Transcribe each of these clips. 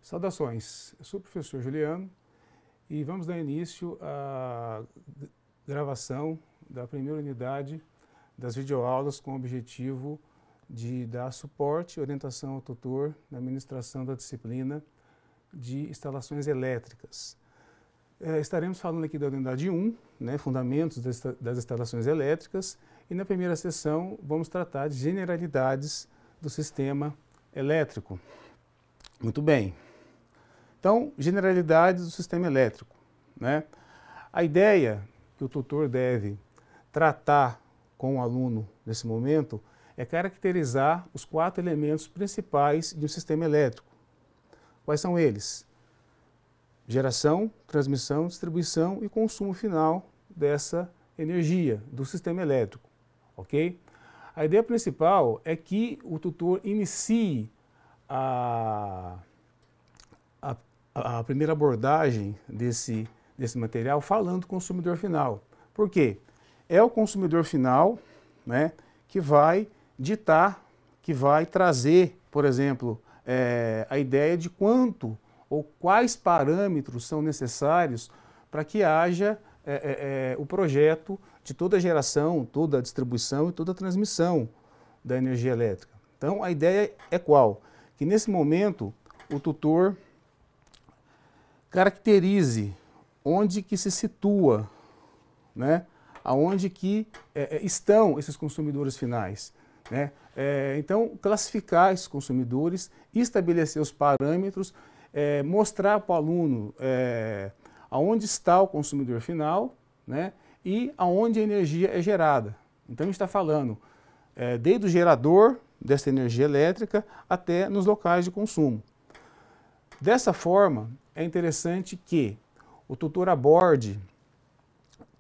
Saudações, eu sou o professor Juliano e vamos dar início à gravação da primeira unidade das videoaulas com o objetivo de dar suporte e orientação ao tutor na ministração da disciplina de instalações elétricas. Estaremos falando aqui da unidade 1, fundamentos das instalações elétricas, e na primeira sessão vamos tratar de generalidades do sistema elétrico. Muito bem. Então, generalidades do sistema elétrico. A ideia que o tutor deve tratar com o aluno nesse momento é caracterizar os 4 elementos principais de um sistema elétrico. Quais são eles? Geração, transmissão, distribuição e consumo final dessa energia do sistema elétrico. Ok? A ideia principal é que o tutor inicie a primeira abordagem desse material falando do consumidor final. Por quê? É o consumidor final, que vai ditar, que vai trazer, por exemplo, a ideia de quanto ou quais parâmetros são necessários para que haja o projeto de toda a geração, toda a distribuição e toda a transmissão da energia elétrica. Então, a ideia é qual? Que nesse momento o tutor caracterize onde que se situa, aonde que estão esses consumidores finais. Então, classificar esses consumidores, estabelecer os parâmetros, mostrar para o aluno aonde está o consumidor final, e aonde a energia é gerada. Então, a gente está falando desde o gerador dessa energia elétrica até nos locais de consumo. Dessa forma, é interessante que o tutor aborde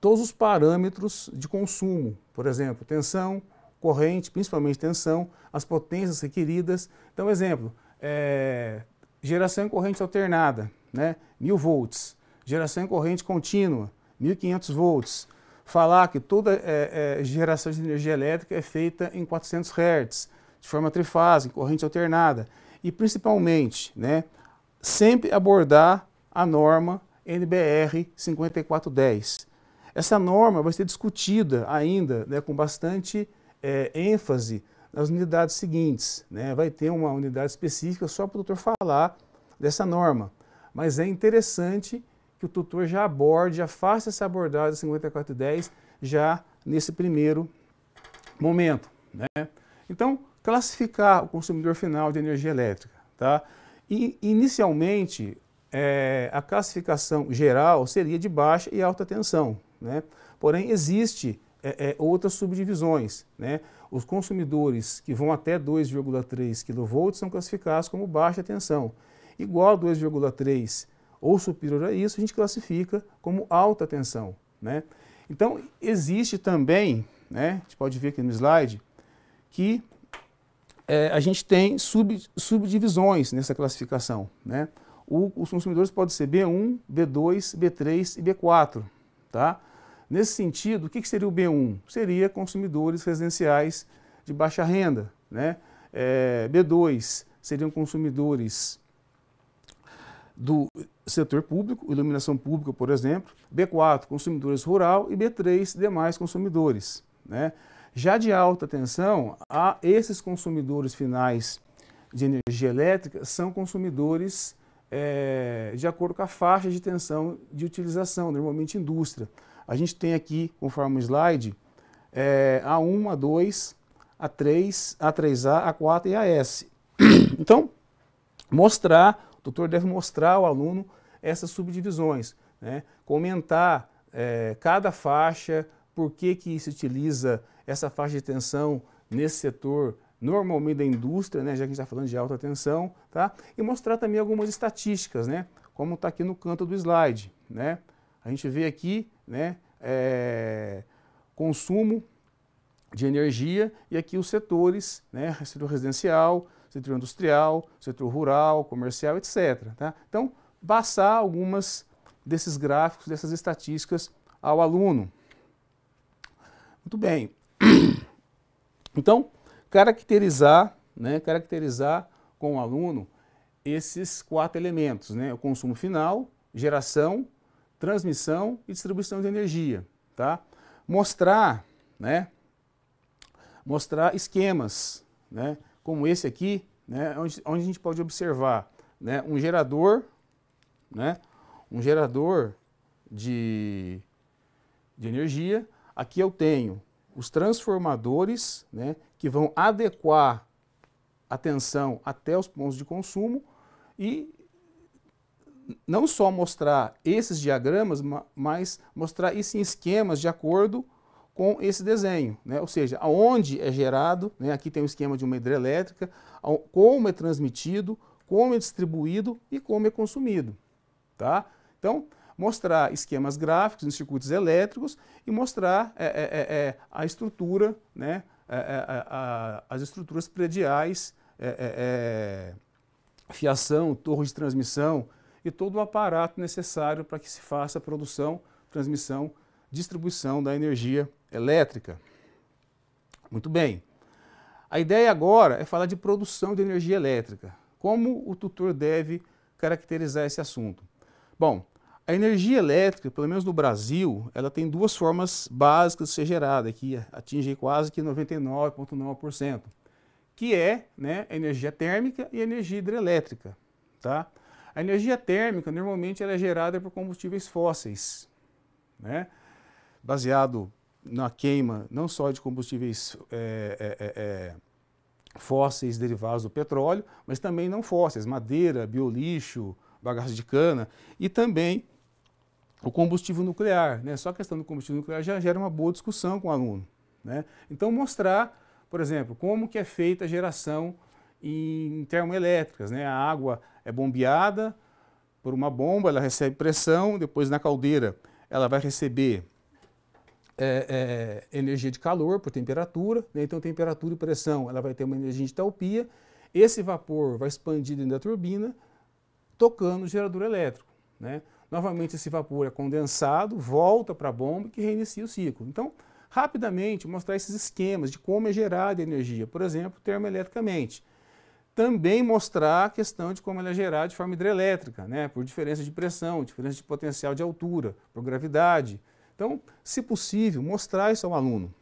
todos os parâmetros de consumo, por exemplo, tensão, corrente, principalmente tensão, as potências requeridas. Então, exemplo, geração em corrente alternada, 1000 volts, geração em corrente contínua, 1500 volts. Falar que toda geração de energia elétrica é feita em 400 Hz, de forma trifásica, em corrente alternada. E, principalmente, sempre abordar a norma NBR 5410. Essa norma vai ser discutida ainda com bastante ênfase nas unidades seguintes. Vai ter uma unidade específica só para o tutor falar dessa norma. Mas é interessante que o tutor já aborde, já faça essa abordagem 5410 já nesse primeiro momento. Então, classificar o consumidor final de energia elétrica. E, inicialmente, a classificação geral seria de baixa e alta tensão. Porém, existe outras subdivisões. Os consumidores que vão até 2,3 kV são classificados como baixa tensão. Igual a 2,3 ou superior a isso, a gente classifica como alta tensão. Então, existe também, a gente pode ver aqui no slide, que a gente tem subdivisões nessa classificação. Os consumidores podem ser B1, B2, B3 e B4. Nesse sentido, o que seria o B1? Seria consumidores residenciais de baixa renda. B2 seriam consumidores do setor público, iluminação pública, por exemplo. B4, consumidores rural, e B3, demais consumidores. Já de alta tensão, esses consumidores finais de energia elétrica são consumidores de acordo com a faixa de tensão de utilização, normalmente indústria. A gente tem aqui, conforme o slide, A1, A2, A3, A3A, A4 e AS. Então, o tutor deve mostrar ao aluno essas subdivisões, comentar cada faixa, por que se utiliza essa faixa de tensão nesse setor, normalmente da indústria, já que a gente está falando de alta tensão, e mostrar também algumas estatísticas, como está aqui no canto do slide. A gente vê aqui consumo de energia e aqui os setores, setor residencial, setor industrial, setor rural, comercial, etc. Então, passar algumas desses gráficos, dessas estatísticas ao aluno. Muito bem. Então, caracterizar com o aluno esses 4 elementos, né? O consumo final, geração, transmissão e distribuição de energia, tá? Mostrar, né? Mostrar esquemas, né? Como esse aqui, né? Onde a gente pode observar, né? Um gerador, né? Um gerador de energia. Aqui eu tenho os transformadores, né? Que vão adequar a tensão até os pontos de consumo e não só mostrar esses diagramas, mas mostrar isso em esquemas de acordo com esse desenho, né? Ou seja, aonde é gerado, né? Aqui tem o esquema de uma hidrelétrica, como é transmitido, como é distribuído e como é consumido, tá? Então, mostrar esquemas gráficos em circuitos elétricos e mostrar a estrutura, né? As estruturas prediais, fiação, torre de transmissão e todo o aparato necessário para que se faça a produção, transmissão, distribuição da energia elétrica. Muito bem. A ideia agora é falar de produção de energia elétrica. Como o tutor deve caracterizar esse assunto? Bom, a energia elétrica, pelo menos no Brasil, ela tem 2 formas básicas de ser gerada, que atinge quase que 99,9%, que é, né, a energia térmica e a energia hidrelétrica, tá? A energia térmica, normalmente, ela é gerada por combustíveis fósseis, né? Baseado na queima não só de combustíveis fósseis derivados do petróleo, mas também não fósseis, madeira, biolixo, bagaço de cana e também o combustível nuclear, né? Só a questão do combustível nuclear já gera uma boa discussão com o aluno, né? Então mostrar, por exemplo, como que é feita a geração em termoelétricas, né? A água é bombeada por uma bomba, ela recebe pressão, depois na caldeira ela vai receber energia de calor por temperatura, né? Então temperatura e pressão, ela vai ter uma energia de entalpia, esse vapor vai expandir dentro da turbina, tocando o gerador elétrico, né? Novamente esse vapor é condensado, volta para a bomba que reinicia o ciclo. Então, rapidamente mostrar esses esquemas de como é gerada a energia, por exemplo, termoeletricamente. Também mostrar a questão de como ela é gerada de forma hidrelétrica, né? Por diferença de pressão, diferença de potencial de altura, por gravidade. Então, se possível, mostrar isso ao aluno,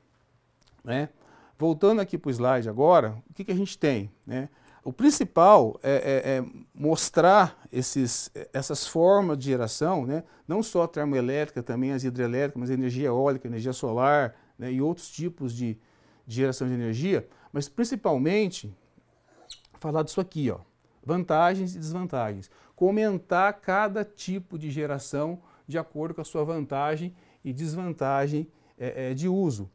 né? Voltando aqui para o slide agora, o que a gente tem, né? O principal é mostrar essas formas de geração, né? Não só a termoelétrica, também as hidrelétricas, mas a energia eólica, energia solar, né? E outros tipos de geração de energia, mas principalmente falar disso aqui, ó, vantagens e desvantagens. Comentar cada tipo de geração de acordo com a sua vantagem e desvantagem de uso.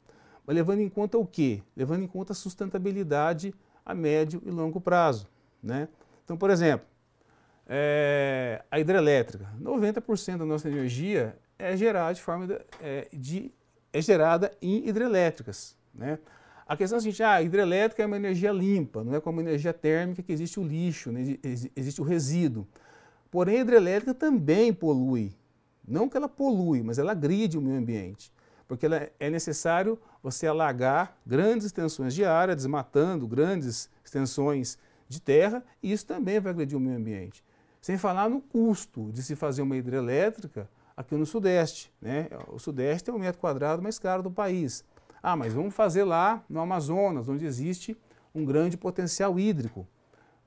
Mas levando em conta o quê? Levando em conta a sustentabilidade a médio e longo prazo, né? Então, por exemplo, a hidrelétrica, 90% da nossa energia é gerada gerada em hidrelétricas, né? A questão é a seguinte, a hidrelétrica é uma energia limpa, não é como a energia térmica que existe o lixo, né? Existe o resíduo. Porém, a hidrelétrica também polui. Não que ela polui, mas ela agride o meio ambiente. Porque é necessário você alagar grandes extensões de área, desmatando grandes extensões de terra, e isso também vai agredir o meio ambiente. Sem falar no custo de se fazer uma hidrelétrica aqui no Sudeste, né? O Sudeste é o metro quadrado mais caro do país. Ah, mas vamos fazer lá no Amazonas, onde existe um grande potencial hídrico,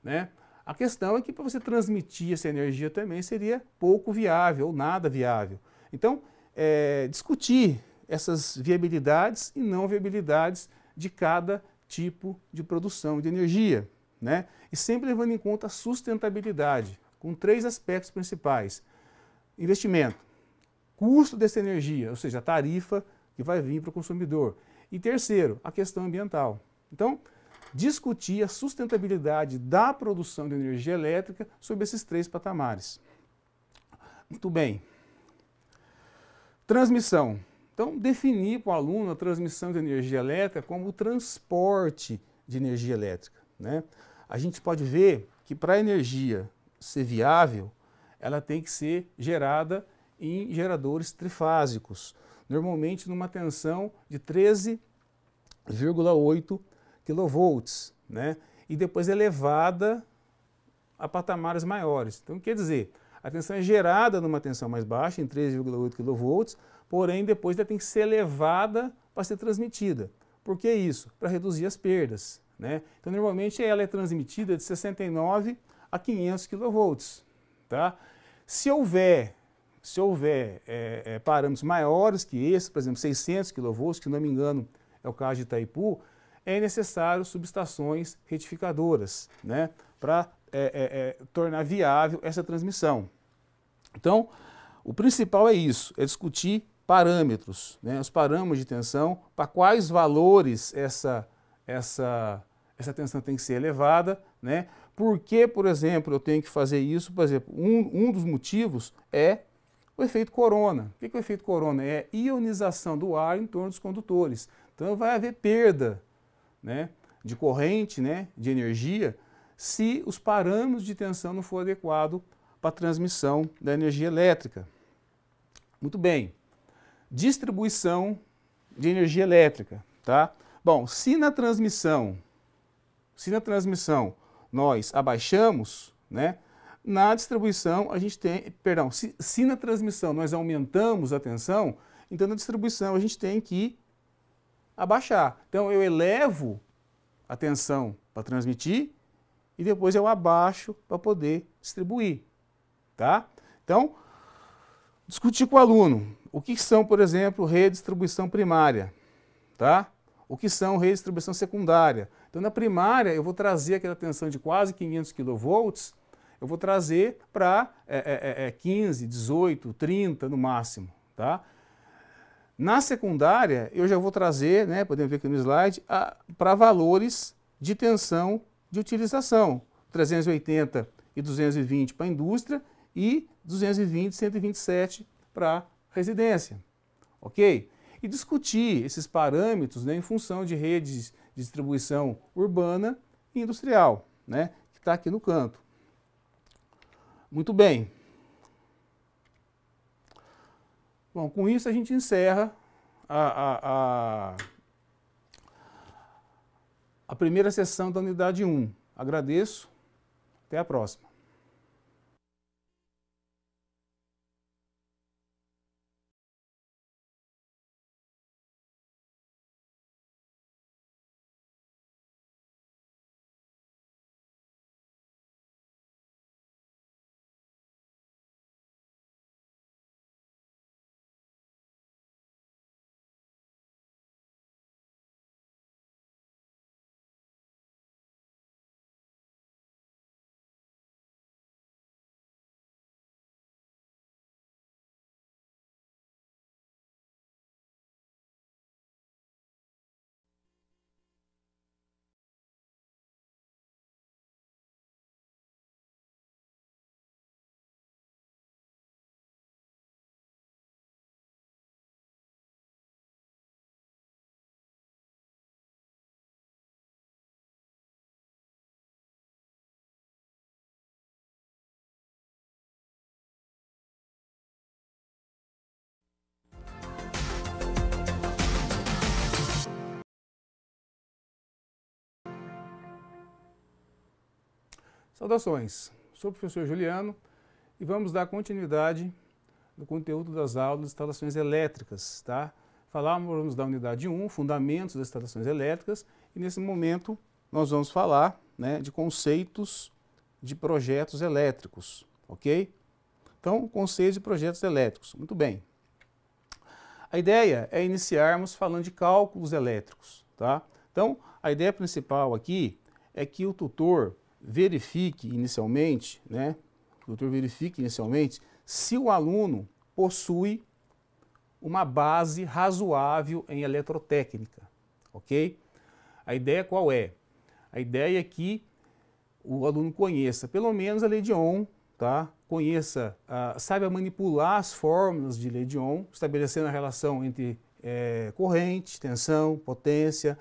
né? A questão é que para você transmitir essa energia também seria pouco viável ou nada viável. Então, discutir essas viabilidades e não viabilidades de cada tipo de produção de energia, né? E sempre levando em conta a sustentabilidade, com 3 aspectos principais. Investimento, custo dessa energia, ou seja, a tarifa que vai vir para o consumidor. E terceiro, a questão ambiental. Então, discutir a sustentabilidade da produção de energia elétrica sob esses 3 patamares. Muito bem. Transmissão. Então, definir para o aluno a transmissão de energia elétrica como o transporte de energia elétrica, né? A gente pode ver que para a energia ser viável, ela tem que ser gerada em geradores trifásicos, normalmente numa tensão de 13,8 kV, né? E depois elevada a patamares maiores. Então, quer dizer, a tensão é gerada numa tensão mais baixa, em 3,8 kV, porém depois ela tem que ser elevada para ser transmitida. Por que isso? Para reduzir as perdas, né? Então, normalmente ela é transmitida de 69 a 500 kV. Tá? Se houver parâmetros maiores que esse, por exemplo, 600 kV, que não me engano é o caso de Itaipu, é necessário subestações retificadoras, né, para tornar viável essa transmissão. Então, o principal é isso, é discutir parâmetros, né, os parâmetros de tensão, para quais valores essa tensão tem que ser elevada, né? Por que, por exemplo, eu tenho que fazer isso? Por exemplo, um dos motivos é o efeito corona. O que é o efeito corona? É a ionização do ar em torno dos condutores. Então vai haver perda, né, de corrente, né, de energia, se os parâmetros de tensão não for adequado para a transmissão da energia elétrica. Muito bem. Distribuição de energia elétrica, tá? Bom, se na transmissão nós abaixamos, né, na distribuição a gente tem, perdão, se na transmissão nós aumentamos a tensão, então na distribuição a gente tem que abaixar. Então eu elevo a tensão para transmitir e depois eu abaixo para poder distribuir, tá? Então, discutir com o aluno o que são, por exemplo, redistribuição primária, tá? O que são redistribuição secundária. Então, na primária, eu vou trazer aquela tensão de quase 500 kV, eu vou trazer para 15, 18, 30 no máximo, tá? Na secundária, eu já vou trazer, né, podemos ver aqui no slide, para valores de tensão de utilização. 380 e 220 para a indústria e 220 e 127 para residência, ok? E discutir esses parâmetros, né, em função de redes de distribuição urbana e industrial, né, que está aqui no canto. Muito bem. Bom, com isso a gente encerra a primeira sessão da unidade 1. Agradeço. Até a próxima. Saudações, sou o professor Juliano e vamos dar continuidade no conteúdo das aulas de instalações elétricas, tá? Falamos da unidade 1, fundamentos das instalações elétricas, e nesse momento nós vamos falar, né, de conceitos de projetos elétricos, ok? Então, conceitos de projetos elétricos, muito bem. A ideia é iniciarmos falando de cálculos elétricos, tá? Então, a ideia principal aqui é que o tutor verifique inicialmente, né? O tutor verifique inicialmente se o aluno possui uma base razoável em eletrotécnica, ok? A ideia qual é? A ideia é que o aluno conheça pelo menos a lei de Ohm, tá? Conheça, saiba manipular as fórmulas de lei de Ohm, estabelecendo a relação entre corrente, tensão, potência,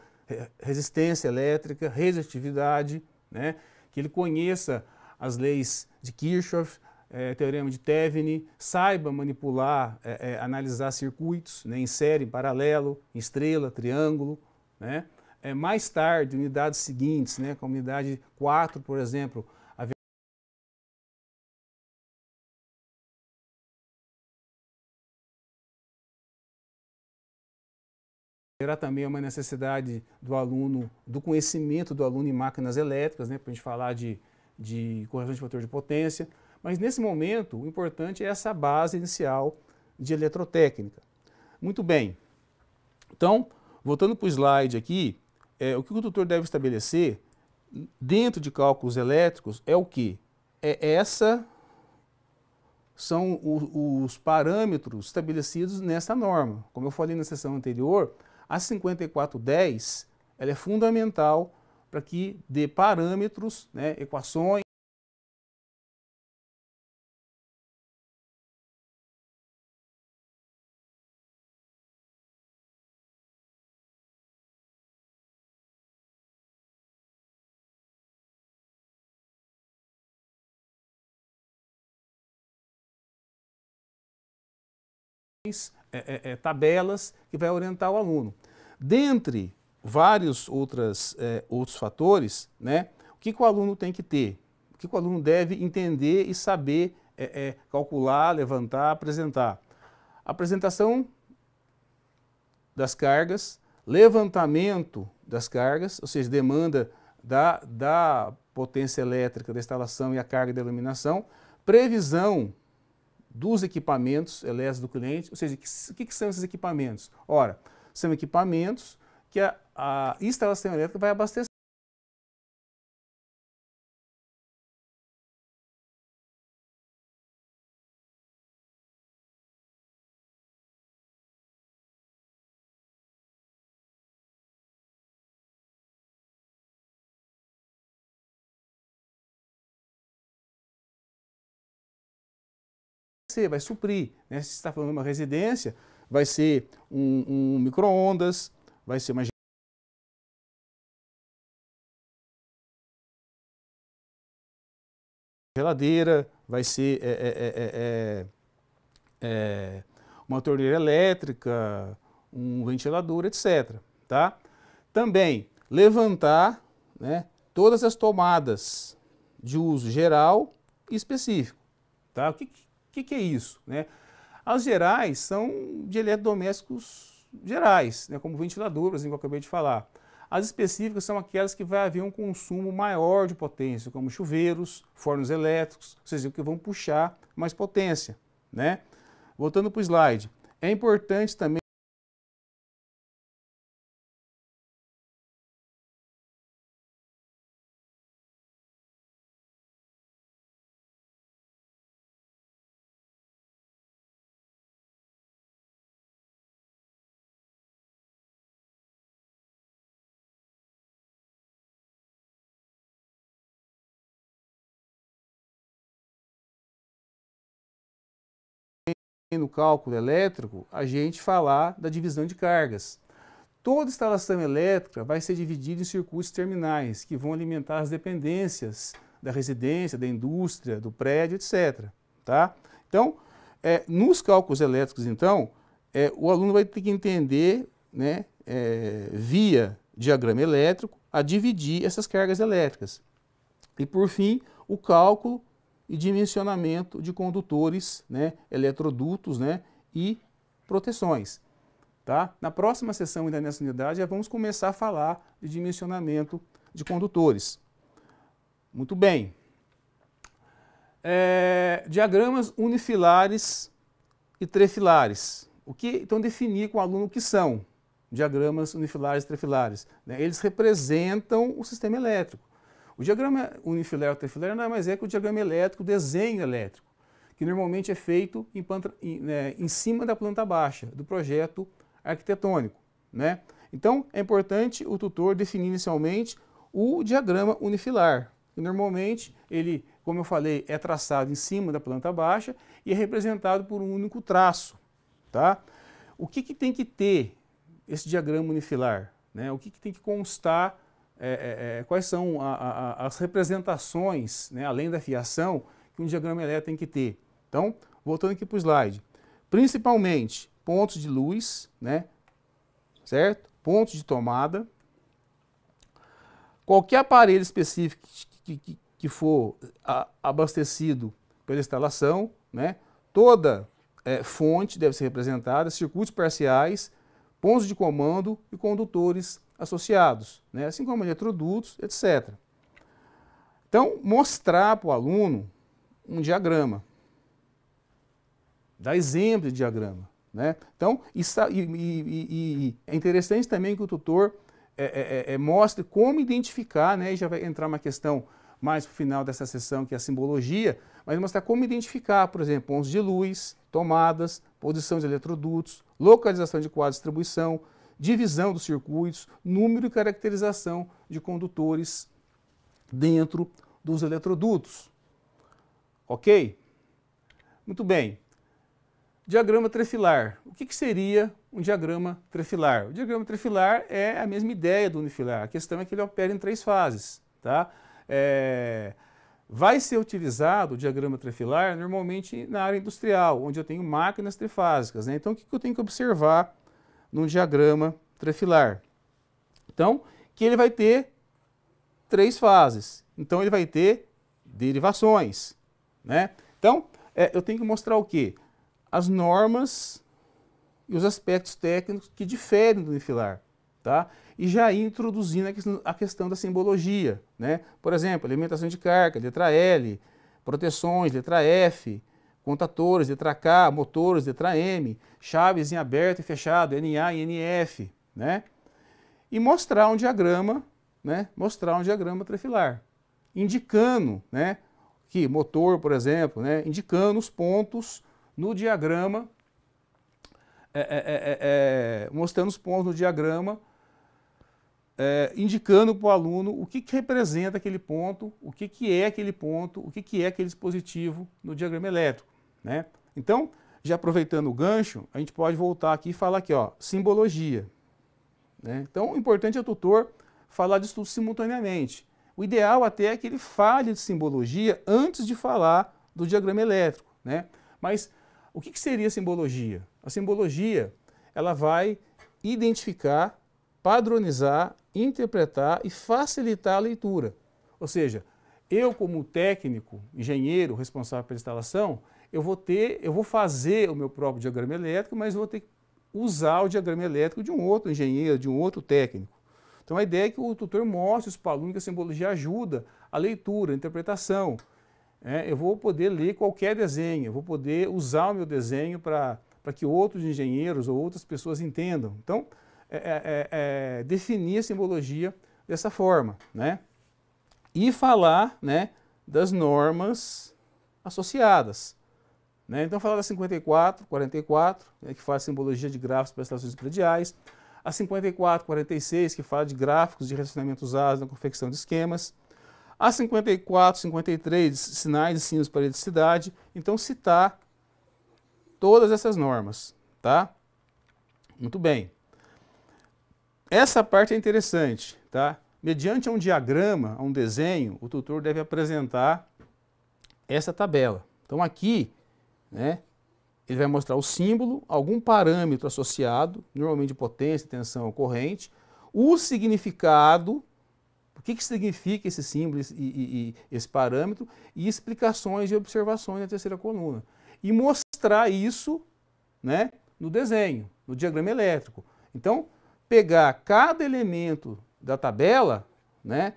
resistência elétrica, resistividade, né? Que ele conheça as leis de Kirchhoff, teorema de Thevenin, saiba manipular, analisar circuitos, né, em série, em paralelo, em estrela, triângulo, né? Mais tarde, unidades seguintes, né, como unidade 4, por exemplo, Terá também uma necessidade do aluno, do conhecimento do aluno em máquinas elétricas, né, para a gente falar de correção de fator de potência, mas nesse momento o importante é essa base inicial de eletrotécnica. Muito bem, então, voltando para o slide aqui, o que o tutor deve estabelecer dentro de cálculos elétricos é o quê? São os parâmetros estabelecidos nessa norma. Como eu falei na sessão anterior, a 5410 ela é fundamental para que dê parâmetros, né, equações, tabelas que vai orientar o aluno. Dentre vários outros fatores, né, o que o aluno tem que ter? O que o aluno deve entender e saber calcular, levantar, apresentar? Apresentação das cargas, levantamento das cargas, ou seja, demanda da potência elétrica da instalação e a carga da iluminação, previsão dos equipamentos elétricos do cliente, ou seja, o que são esses equipamentos? Ora, são equipamentos que a instalação elétrica vai abastecer. Vai suprir, né? Se você está falando de uma residência, vai ser um micro-ondas, vai ser uma geladeira, vai ser uma torneira elétrica, um ventilador, etc. Tá? Também levantar, né, todas as tomadas de uso geral e específico. Tá? O que é isso? Né? As gerais são de eletrodomésticos gerais, né, como ventiladores, como eu acabei de falar. As específicas são aquelas que vai haver um consumo maior de potência, como chuveiros, fornos elétricos, ou seja, que vão puxar mais potência. Né? Voltando para o slide, é importante também no cálculo elétrico, a gente falar da divisão de cargas. Toda instalação elétrica vai ser dividida em circuitos terminais, que vão alimentar as dependências da residência, da indústria, do prédio, etc. Tá? Então, nos cálculos elétricos, então, o aluno vai ter que entender, né, via diagrama elétrico, a dividir essas cargas elétricas. E, por fim, o cálculo e dimensionamento de condutores, né, eletrodutos, né, e proteções. Tá? Na próxima sessão, ainda nessa unidade, já vamos começar a falar de dimensionamento de condutores. Muito bem. Diagramas unifilares e trifilares. Então, definir com o aluno o que são diagramas unifilares e trifilares. Né? Eles representam o sistema elétrico. O diagrama unifilar ou trifilar nada mais é que o diagrama elétrico, o desenho elétrico, que normalmente é feito em cima da planta baixa do projeto arquitetônico. Né? Então, é importante o tutor definir inicialmente o diagrama unifilar. E normalmente, ele, como eu falei, é traçado em cima da planta baixa e é representado por um único traço. Tá? O que tem que ter esse diagrama unifilar? Né? O que tem que constar? Quais são as representações, né, além da fiação, que um diagrama elétrico tem que ter. Então, voltando aqui para o slide. Principalmente, pontos de luz, né, certo? Pontos de tomada. Qualquer aparelho específico que for abastecido pela instalação, né, toda fonte deve ser representada, circuitos parciais, pontos de comando e condutores associados, né? Assim como eletrodutos, etc. Então, mostrar para o aluno um diagrama, dar exemplo de diagrama, né? Então, é interessante também que o tutor mostre como identificar, né? E já vai entrar uma questão mais para o final dessa sessão, que é a simbologia, mas mostrar como identificar, por exemplo, pontos de luz, tomadas, posição de eletrodutos, localização de quadros de distribuição, divisão dos circuitos, número e caracterização de condutores dentro dos eletrodutos. Ok? Muito bem. Diagrama trefilar. O que seria um diagrama trefilar? O diagrama trefilar é a mesma ideia do unifilar. A questão é que ele opera em 3 fases. Tá? Vai ser utilizado o diagrama trefilar normalmente na área industrial, onde eu tenho máquinas trifásicas, né? Então, o que eu tenho que observar num diagrama trefilar? Então, que ele vai ter 3 fases. Então, ele vai ter derivações, né? Então, eu tenho que mostrar o quê? As normas e os aspectos técnicos que diferem do unifilar, tá? E já ir introduzindo a questão da simbologia, né? Por exemplo, alimentação de carga, letra L, proteções, letra F, contatores, letra K, motores, letra M, chaves em aberto e fechado, NA e NF, né? E mostrar um diagrama, né? Mostrar um diagrama trefilar, indicando, né? Que motor, por exemplo, né? Indicando os pontos no diagrama, mostrando os pontos no diagrama, indicando para o aluno o que representa aquele ponto, o que é aquele ponto, o que é aquele dispositivo no diagrama elétrico, né? Então, já aproveitando o gancho, a gente pode voltar aqui e falar aqui, ó, simbologia, né? Então, o importante é o tutor falar disso tudo simultaneamente. O ideal até é que ele fale de simbologia antes de falar do diagrama elétrico, né? Mas o que seria simbologia? A simbologia, ela vai identificar, padronizar, interpretar e facilitar a leitura. Ou seja, eu como técnico, engenheiro, responsável pela instalação, eu vou fazer o meu próprio diagrama elétrico, mas vou ter que usar o diagrama elétrico de um outro engenheiro, de um outro técnico. Então a ideia é que o tutor mostre para o aluno que a simbologia ajuda a leitura, a interpretação. Eu vou poder ler qualquer desenho, eu vou poder usar o meu desenho para que outros engenheiros ou outras pessoas entendam. Então, definir a simbologia dessa forma, né? E falar, né, das normas associadas, né? Então, falar da 5444, né, que faz simbologia de gráficos para estações prediais, a 5446, que fala de gráficos de relacionamento usados na confecção de esquemas, a 54, 53, sinais e símbolos para eletricidade. Então, citar todas essas normas, tá? Muito bem. Essa parte é interessante, tá? Mediante um diagrama, um desenho, o tutor deve apresentar essa tabela. Então, aqui, né, ele vai mostrar o símbolo, algum parâmetro associado, normalmente potência, tensão ou corrente, o significado, o que significa esse símbolo e esse parâmetro, e explicações e observações na terceira coluna. E mostrar isso, né, no desenho, no diagrama elétrico. Então, pegar cada elemento da tabela, né,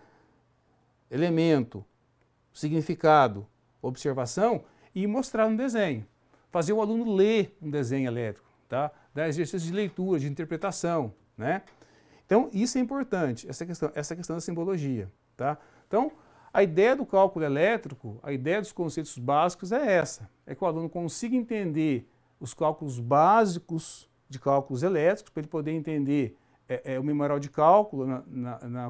elemento, significado, observação, e mostrar no desenho. Fazer o aluno ler um desenho elétrico, tá? Dar exercícios de leitura, de interpretação, né? Então, isso é importante, essa questão da simbologia, tá? Então, a ideia do cálculo elétrico, a ideia dos conceitos básicos é essa, é que o aluno consiga entender os cálculos básicos de cálculos elétricos, para ele poder entender o memorial de cálculo,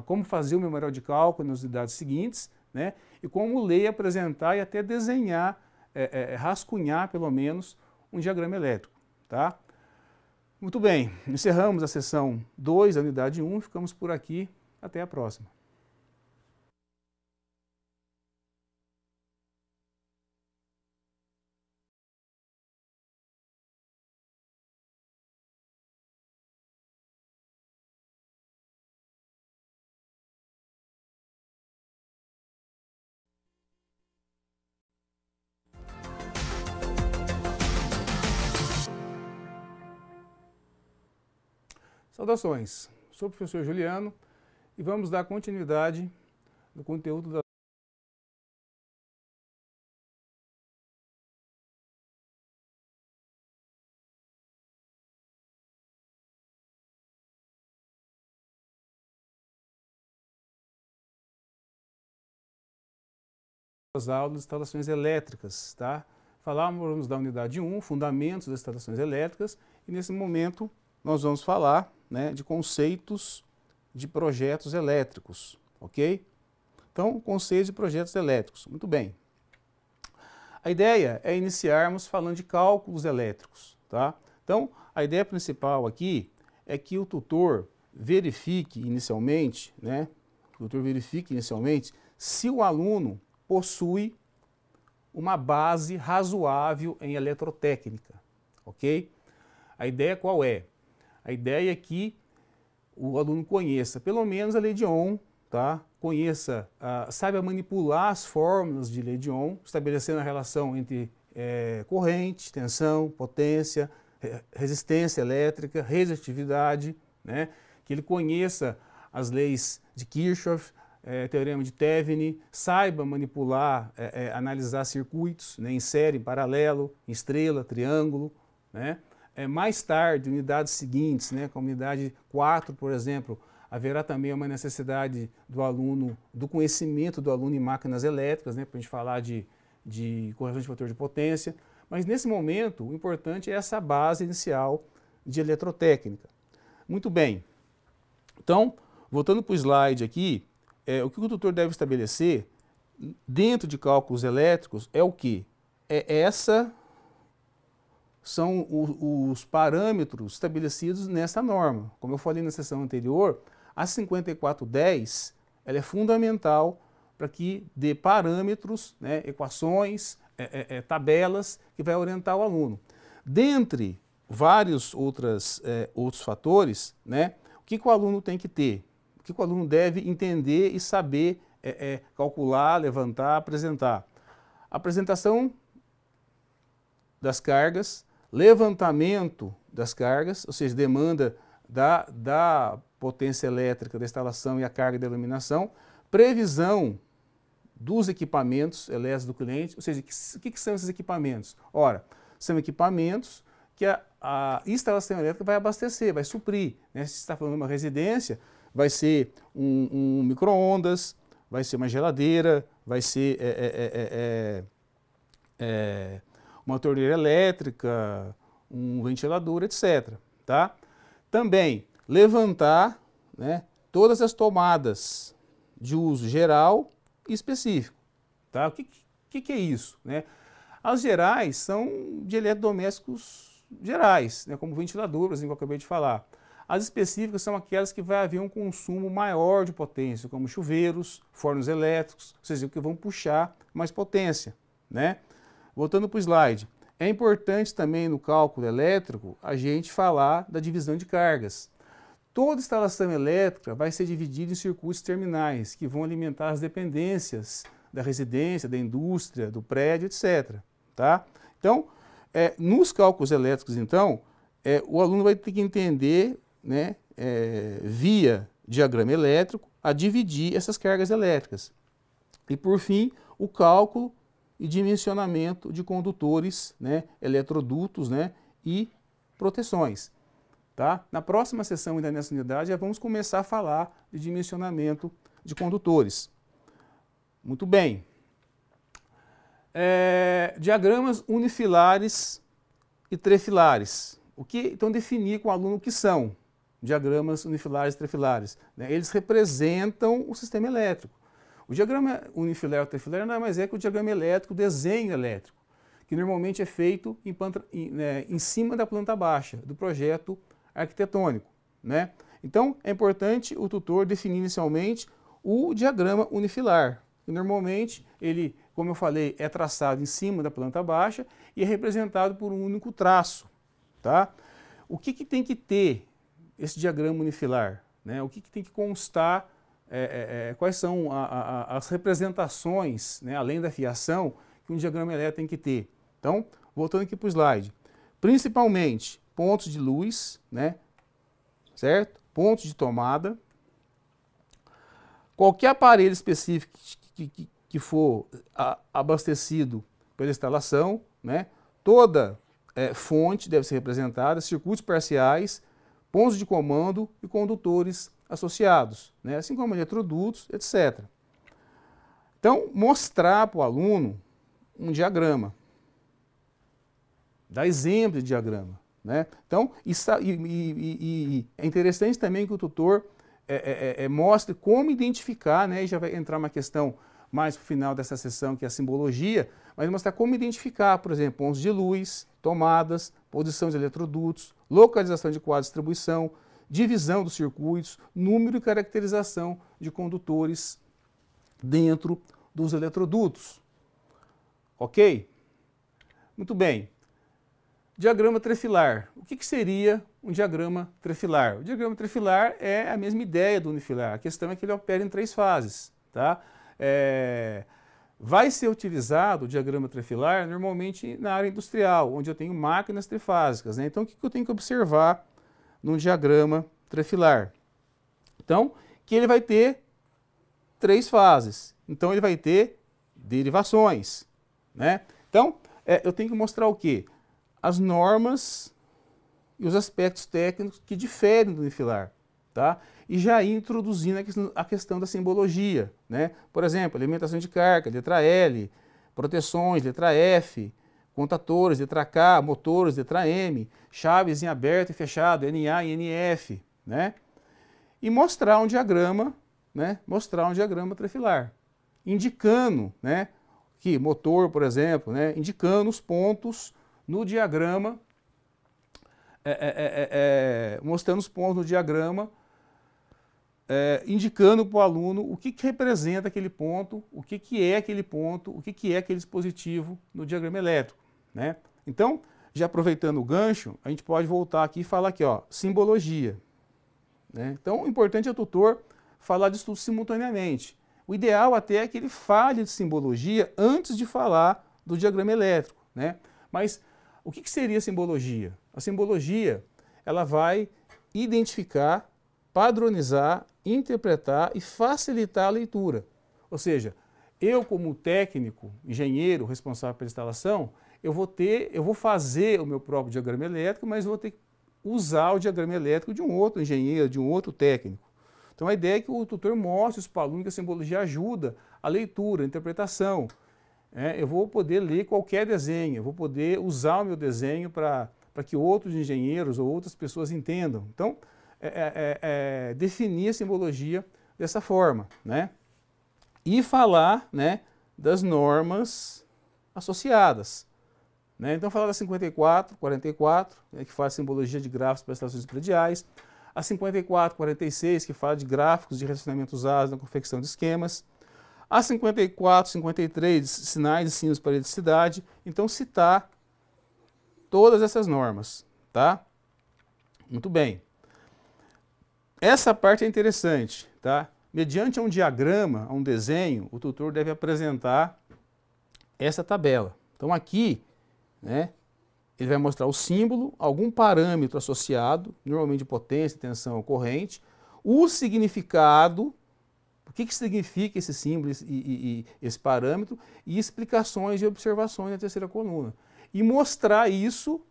como fazer o memorial de cálculo nas unidades seguintes, né? E como ler, apresentar e até desenhar, rascunhar pelo menos um diagrama elétrico, tá? Muito bem, encerramos a sessão 2 da unidade 1, ficamos por aqui, até a próxima. Saudações, sou o professor Juliano e vamos dar continuidade no conteúdo das aulas de instalações elétricas, tá? Falamos da unidade 1, fundamentos das instalações elétricas, e nesse momento nós vamos falar, né, de conceitos de projetos elétricos, ok? Então, conceitos de projetos elétricos, muito bem. A ideia é iniciarmos falando de cálculos elétricos, tá? Então, a ideia principal aqui é que o tutor verifique inicialmente, né? Se o aluno possui uma base razoável em eletrotécnica, ok? A ideia qual é? A ideia é que o aluno conheça pelo menos a lei de Ohm, tá? Conheça, saiba manipular as fórmulas de lei de Ohm, estabelecendo a relação entre corrente, tensão, potência, resistência elétrica, resistividade, né? Que ele conheça as leis de Kirchhoff, teorema de Thevenin, saiba manipular, analisar circuitos, né, em série, em paralelo, em estrela, triângulo, né? Mais tarde, unidades seguintes, né, como unidade 4, por exemplo, haverá também uma necessidade do aluno, do conhecimento do aluno em máquinas elétricas, né, para a gente falar de correção de fator de potência, mas nesse momento o importante é essa base inicial de eletrotécnica. Muito bem, então, voltando para o slide aqui, o que o tutor deve estabelecer dentro de cálculos elétricos é o quê? São os parâmetros estabelecidos nessa norma. Como eu falei na sessão anterior, a 5410 ela é fundamental para que dê parâmetros, né, equações, tabelas que vai orientar o aluno. Dentre vários outros fatores, né, o que o aluno tem que ter? O que o aluno deve entender e saber calcular, levantar, apresentar? Apresentação das cargas, levantamento das cargas, ou seja, demanda da potência elétrica da instalação e a carga da iluminação, previsão dos equipamentos elétricos do cliente, ou seja, o que são esses equipamentos? Ora, são equipamentos que a instalação elétrica vai abastecer, vai suprir, né? Se você está falando de uma residência, vai ser um micro-ondas, vai ser uma geladeira, vai ser uma torneira elétrica, um ventilador, etc. Tá? Também levantar, né, todas as tomadas de uso geral e específico. Tá? O que é isso? Né? As gerais são de eletrodomésticos gerais, né, como ventiladores, como eu acabei de falar. As específicas são aquelas que vai haver um consumo maior de potência, como chuveiros, fornos elétricos, ou seja, que vão puxar mais potência. Né? Voltando para o slide, é importante também no cálculo elétrico a gente falar da divisão de cargas. Toda instalação elétrica vai ser dividida em circuitos terminais, que vão alimentar as dependências da residência, da indústria, do prédio, etc. Tá? Então, nos cálculos elétricos, então, o aluno vai ter que entender, né, via diagrama elétrico, a dividir essas cargas elétricas. E, por fim, o cálculo e dimensionamento de condutores, né, eletrodutos, né, e proteções. Tá? Na próxima sessão, ainda nessa unidade, já vamos começar a falar de dimensionamento de condutores. Muito bem. Diagramas unifilares e trifilares. Então, definir com o aluno o que são diagramas unifilares e trifilares. Né? Eles representam o sistema elétrico. O diagrama unifilar ou trifilar nada mais é que o diagrama elétrico, o desenho elétrico, que normalmente é feito em cima da planta baixa do projeto arquitetônico. Né? Então, é importante o tutor definir inicialmente o diagrama unifilar. E normalmente, ele, como eu falei, é traçado em cima da planta baixa e é representado por um único traço. Tá? O que tem que ter esse diagrama unifilar? Né? O que tem que constar? Quais são as representações, né, além da fiação, que um diagrama elétrico tem que ter. Então, voltando aqui para o slide, principalmente pontos de luz, né, certo? Pontos de tomada. Qualquer aparelho específico que for abastecido pela instalação, né? Toda fonte deve ser representada, circuitos parciais, pontos de comando e condutores associados, né? Assim como eletrodutos, etc. Então, mostrar para o aluno um diagrama, dar exemplo de diagrama, né? Então, é interessante também que o tutor mostre como identificar, né? E já vai entrar uma questão mais para o final dessa sessão, que é a simbologia, mas mostrar como identificar, por exemplo, pontos de luz, tomadas, posição de eletrodutos, localização de quadro de distribuição, divisão dos circuitos, número e caracterização de condutores dentro dos eletrodutos. Ok? Muito bem. Diagrama trefilar. O que seria um diagrama trefilar? O diagrama trefilar é a mesma ideia do unifilar. A questão é que ele opera em 3 fases. Tá? Vai ser utilizado o diagrama trefilar normalmente na área industrial, onde eu tenho máquinas trifásicas, né? Então, o que eu tenho que observar num diagrama trefilar? Então, que ele vai ter 3 fases. Então, ele vai ter derivações, né? Então, eu tenho que mostrar o quê? As normas e os aspectos técnicos que diferem do unifilar, tá? E já ir introduzindo a questão da simbologia, né? Por exemplo, alimentação de carga, letra L, proteções, letra F, contatores, letra K, motores, letra M, chaves em aberto e fechado, NA e NF, né? E mostrar um diagrama, né? Mostrar um diagrama trefilar, indicando, né? Que motor, por exemplo, né? Indicando os pontos no diagrama, mostrando os pontos no diagrama, indicando para o aluno o que representa aquele ponto, o que é aquele ponto, o que é aquele dispositivo no diagrama elétrico, né? Então, já aproveitando o gancho, a gente pode voltar aqui e falar aqui, ó, simbologia, né? Então, o importante é o tutor falar disso tudo simultaneamente. O ideal até é que ele fale de simbologia antes de falar do diagrama elétrico, né? Mas o que seria a simbologia? A simbologia, ela vai identificar, padronizar, interpretar e facilitar a leitura. Ou seja, eu como técnico, engenheiro, responsável pela instalação, eu vou fazer o meu próprio diagrama elétrico, mas vou ter que usar o diagrama elétrico de um outro engenheiro, de um outro técnico. Então a ideia é que o tutor mostre para o aluno que a simbologia ajuda a leitura, a interpretação. Eu vou poder ler qualquer desenho, eu vou poder usar o meu desenho para que outros engenheiros ou outras pessoas entendam. Então, definir a simbologia dessa forma, né? E falar, né, das normas associadas, né? Então, falar da 54, 44, né, que faz simbologia de gráficos para estações prediais, a 54, 46, que fala de gráficos de relacionamento usados na confecção de esquemas, a 54, 53, sinais e símbolos para eletricidade. Então, citar todas essas normas, tá? Muito bem. Essa parte é interessante, tá? Mediante um diagrama, um desenho, o tutor deve apresentar essa tabela. Então, aqui, né, ele vai mostrar o símbolo, algum parâmetro associado, normalmente potência, tensão ou corrente, o significado, o que significa esse símbolo e esse parâmetro, e explicações e observações na terceira coluna. E mostrar isso,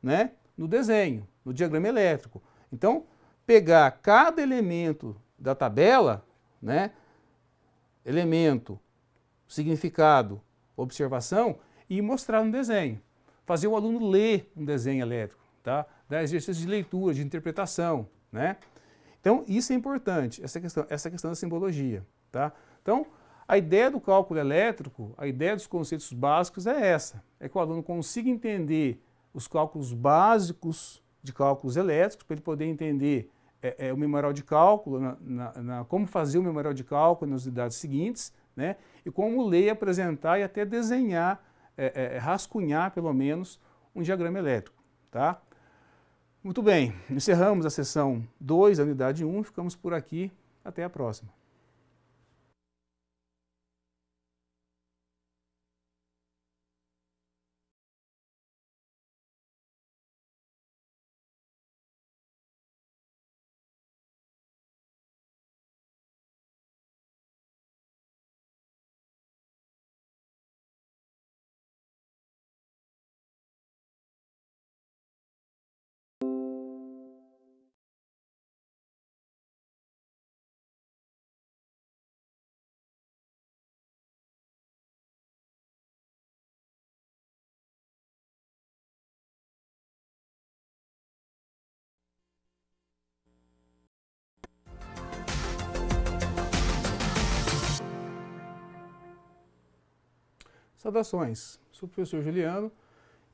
né, no desenho, no diagrama elétrico. Então, pegar cada elemento da tabela, né, elemento, significado, observação, e mostrar no desenho. Fazer o aluno ler um desenho elétrico, tá? Dar exercício de leitura, de interpretação, né? Então, isso é importante, essa questão da simbologia, tá? Então, a ideia do cálculo elétrico, a ideia dos conceitos básicos é essa, é que o aluno consiga entender os cálculos básicos de cálculos elétricos, para ele poder entender o memorial de cálculo, como fazer o memorial de cálculo nas unidades seguintes, né? E como ler, apresentar e até desenhar, rascunhar pelo menos, um diagrama elétrico, tá? Muito bem, encerramos a sessão 2 da unidade 1, ficamos por aqui, até a próxima. Saudações, sou o professor Juliano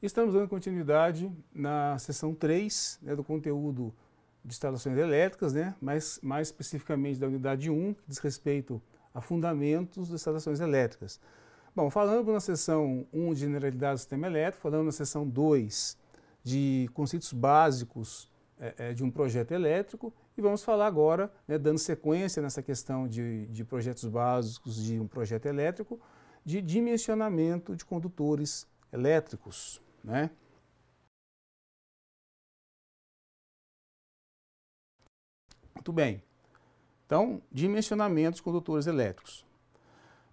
e estamos dando continuidade na seção 3, né, do conteúdo de instalações elétricas, né, mais especificamente da unidade 1, que diz respeito a fundamentos das instalações elétricas. Bom, falando na seção 1 de generalidade do sistema elétrico, falando na seção 2 de conceitos básicos de um projeto elétrico, e vamos falar agora, né, dando sequência nessa questão de projetos básicos de um projeto elétrico, de dimensionamento de condutores elétricos, né? Muito bem. Então, dimensionamento de condutores elétricos.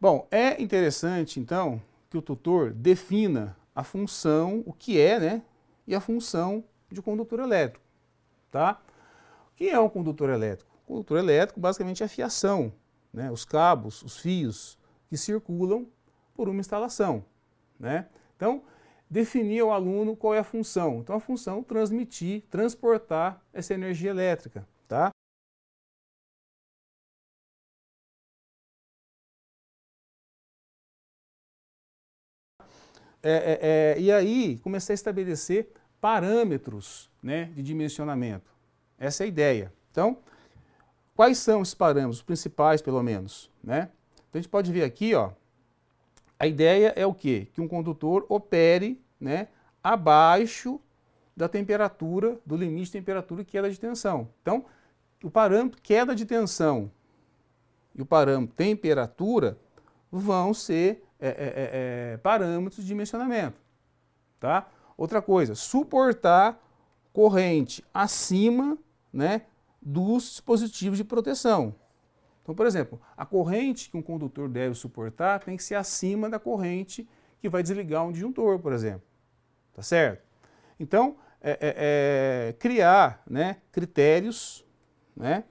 Bom, é interessante, então, que o tutor defina a função, o que é, né, e a função de condutor elétrico, tá? O que é um condutor elétrico? O condutor elétrico, basicamente, é a fiação, né, os cabos, os fios que circulam por uma instalação, né? Então, definir ao aluno qual é a função. Então, a função é transmitir, transportar essa energia elétrica, tá? E aí, comecei a estabelecer parâmetros, né, de dimensionamento. Essa é a ideia. Então, quais são esses parâmetros, os principais, pelo menos, né? Então, a gente pode ver aqui, ó, a ideia é o quê? Que um condutor opere, né, abaixo da temperatura, do limite de temperatura e queda de tensão. Então, o parâmetro queda de tensão e o parâmetro temperatura vão ser parâmetros de dimensionamento, tá? Outra coisa, suportar corrente acima, né, dos dispositivos de proteção. Então, por exemplo, a corrente que um condutor deve suportar tem que ser acima da corrente que vai desligar um disjuntor, por exemplo. Tá certo? Então, criar, né, critérios, né,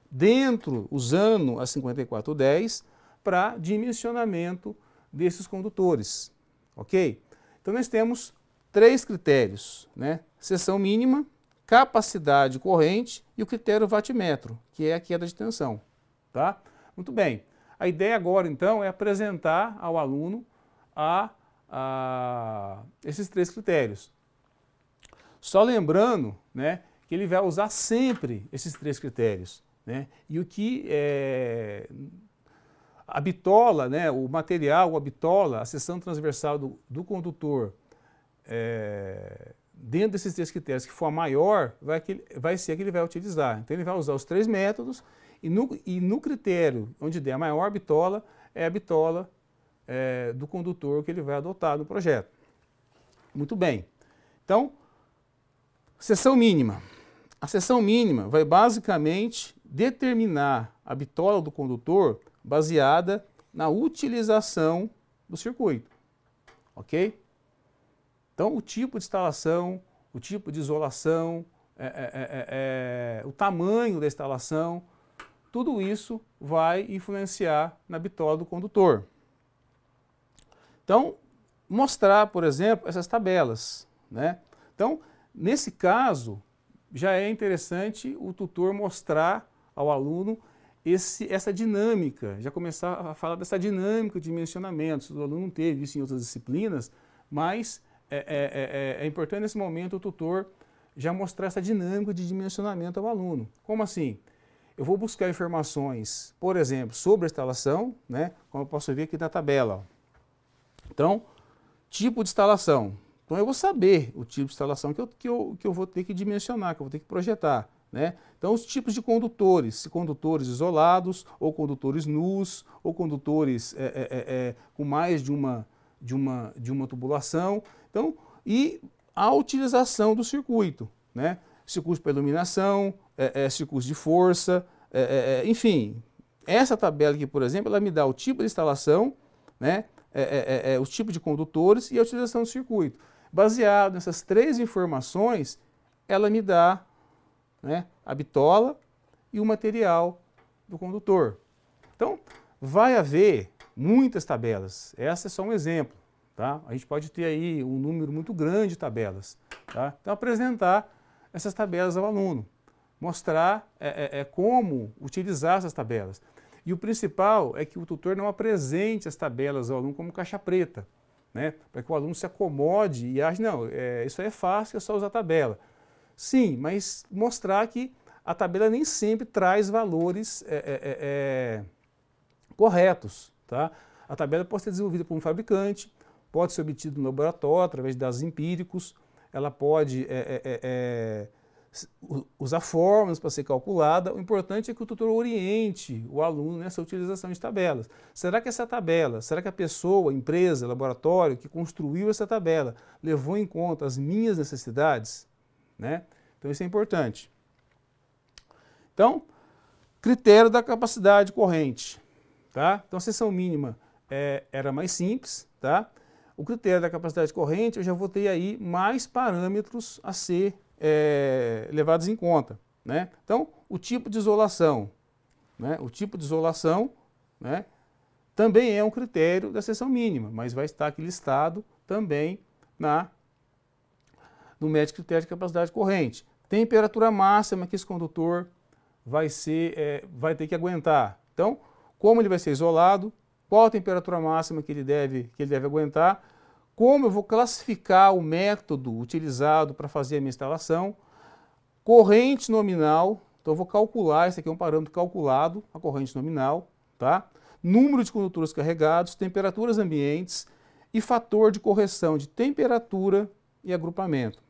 dentro, usando a 5410, para dimensionamento desses condutores, ok? Então, nós temos 3 critérios, né? Seção mínima, capacidade corrente e o critério wattmetro, que é a queda de tensão, tá? Muito bem. A ideia agora, então, é apresentar ao aluno esses 3 critérios. Só lembrando, né, que ele vai usar sempre esses 3 critérios, né? E o que a bitola, né, o material, a bitola, a seção transversal do condutor, dentro desses 3 critérios que for a maior, vai ser a que ele vai utilizar. Então ele vai usar os 3 métodos e no critério onde der a maior bitola, é a bitola do condutor que ele vai adotar no projeto. Muito bem. Então, seção mínima. A seção mínima vai basicamente determinar a bitola do condutor baseada na utilização do circuito, ok? Então, o tipo de instalação, o tipo de isolação, o tamanho da instalação, tudo isso vai influenciar na bitola do condutor. Então, mostrar, por exemplo, essas tabelas, né? Então, nesse caso, já é interessante o tutor mostrar ao aluno essa dinâmica, já começar a falar dessa dinâmica de dimensionamento. O aluno não teve isso em outras disciplinas, mas é importante nesse momento o tutor já mostrar essa dinâmica de dimensionamento ao aluno. Como assim? Eu vou buscar informações, por exemplo, sobre a instalação, né, como eu posso ver aqui na tabela. Ó. Então, tipo de instalação. Então eu vou saber o tipo de instalação que eu vou ter que dimensionar, que eu vou ter que projetar. Né? Então, os tipos de condutores, se condutores isolados, ou condutores nus, ou condutores com mais de uma tubulação. Então, e a utilização do circuito, né? Circuito para iluminação, circuito de força, enfim. Essa tabela aqui, por exemplo, ela me dá o tipo de instalação, né? Os tipos de condutores e a utilização do circuito. Baseado nessas 3 informações, ela me dá, né, a bitola e o material do condutor. Então, vai haver muitas tabelas. Essa é só um exemplo. Tá? A gente pode ter aí um número muito grande de tabelas. Tá? Então, apresentar essas tabelas ao aluno. Mostrar como utilizar essas tabelas. E o principal é que o tutor não apresente as tabelas ao aluno como caixa preta, né? Para que o aluno se acomode e ache, não, isso aí é fácil, é só usar a tabela. Sim, mas mostrar que a tabela nem sempre traz valores corretos, tá? A tabela pode ser desenvolvida por um fabricante, pode ser obtida no laboratório através de dados empíricos, ela pode usar fórmulas para ser calculada. O importante é que o tutor oriente o aluno nessa utilização de tabelas. Será que essa tabela, será que a pessoa, a empresa, laboratório que construiu essa tabela levou em conta as minhas necessidades? Né? Então isso é importante. Então, critério da capacidade corrente. Tá? Então a seção mínima era mais simples. Tá? O critério da capacidade corrente, eu já vou ter aí mais parâmetros a ser levados em conta. Né? Então, o tipo de isolação. Né? O tipo de isolação, né, também é um critério da seção mínima, mas vai estar aqui listado também no método critério de capacidade corrente. Temperatura máxima que esse condutor vai ter que aguentar. Então, como ele vai ser isolado, qual a temperatura máxima que ele deve aguentar, como eu vou classificar o método utilizado para fazer a minha instalação, corrente nominal, então eu vou calcular, esse aqui é um parâmetro calculado, a corrente nominal, tá? Número de condutores carregados, temperaturas ambientes e fator de correção de temperatura e agrupamento.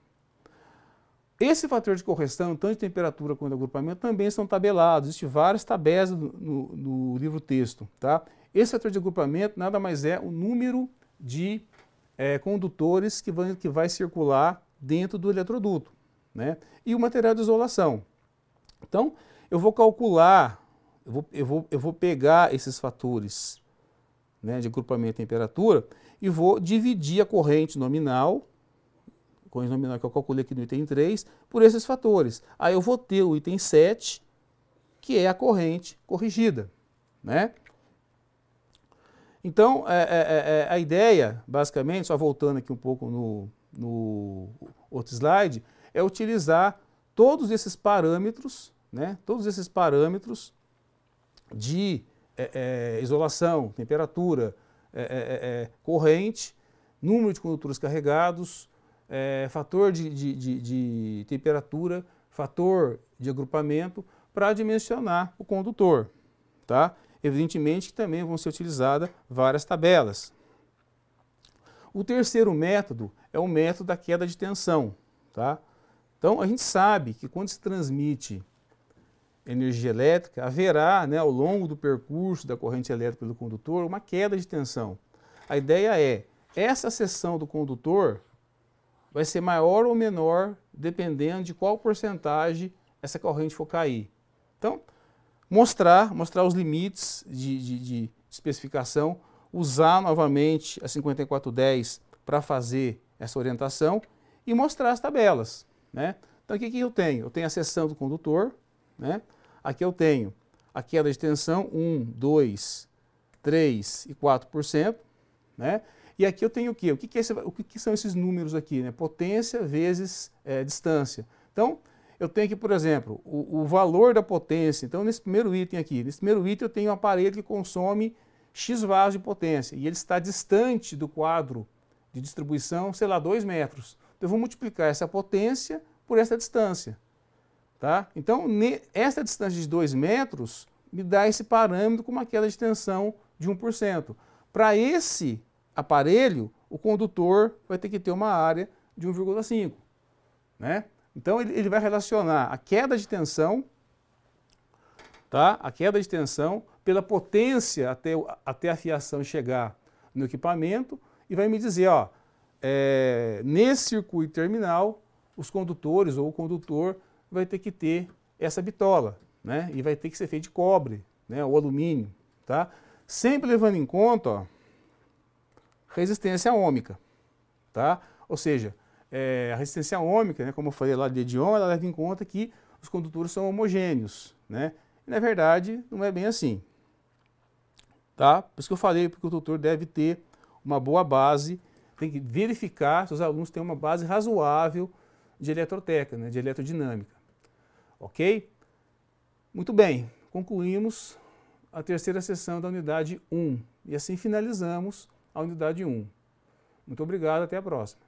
Esse fator de correção, tanto de temperatura quanto de agrupamento, também são tabelados. Existem várias tabelas no livro texto. Tá? Esse fator de agrupamento nada mais é o número de condutores que vai circular dentro do eletroduto. Né? E o material de isolação. Então, eu vou calcular, eu vou pegar esses fatores, né, de agrupamento e temperatura e vou dividir a corrente nominal que eu calculei aqui no item 3, por esses fatores. Aí eu vou ter o item 7, que é a corrente corrigida. Né? Então, a ideia, basicamente, só voltando aqui um pouco no outro slide, é utilizar todos esses parâmetros, né? Todos esses parâmetros de isolação, temperatura, corrente, número de condutores carregados, fator de temperatura, fator de agrupamento, para dimensionar o condutor. Tá? Evidentemente que também vão ser utilizadas várias tabelas. O terceiro método é o método da queda de tensão. Tá? Então a gente sabe que quando se transmite energia elétrica, haverá, né, ao longo do percurso da corrente elétrica pelo condutor uma queda de tensão. A ideia é, essa seção do condutor vai ser maior ou menor, dependendo de qual porcentagem essa corrente for cair. Então, mostrar os limites de especificação, usar novamente a 5410 para fazer essa orientação e mostrar as tabelas. Né? Então, o que eu tenho? Eu tenho a seção do condutor, né? Aqui eu tenho a queda de tensão, 1, 2, 3 e 4%. Né? E aqui eu tenho o quê? O que são esses números aqui? Né? Potência vezes distância. Então, eu tenho aqui, por exemplo, o valor da potência. Então, nesse primeiro item aqui, eu tenho um aparelho que consome X watts de potência. E ele está distante do quadro de distribuição, sei lá, 2 metros. Então, eu vou multiplicar essa potência por essa distância. Tá? Então, essa distância de 2 metros me dá esse parâmetro com uma queda de tensão de 1%. Para esse aparelho, o condutor vai ter que ter uma área de 1,5. Né? Então ele vai relacionar a queda de tensão, tá? A queda de tensão pela potência até a fiação chegar no equipamento e vai me dizer, ó, nesse circuito terminal, os condutores ou o condutor vai ter que ter essa bitola, né? E vai ter que ser feito de cobre, né? Ou alumínio, tá? Sempre levando em conta, ó, resistência ohmica, tá? Ou seja, a resistência ohmica, né, como eu falei lá de Edion, ela leva em conta que os condutores são homogêneos, né? E, na verdade, não é bem assim. Tá? Por isso que eu falei, porque o tutor deve ter uma boa base, tem que verificar se os alunos têm uma base razoável de eletrotécnica, né, de eletrodinâmica. Ok? Muito bem, concluímos a terceira sessão da unidade 1. E assim finalizamos a unidade 1. Muito obrigado, até a próxima.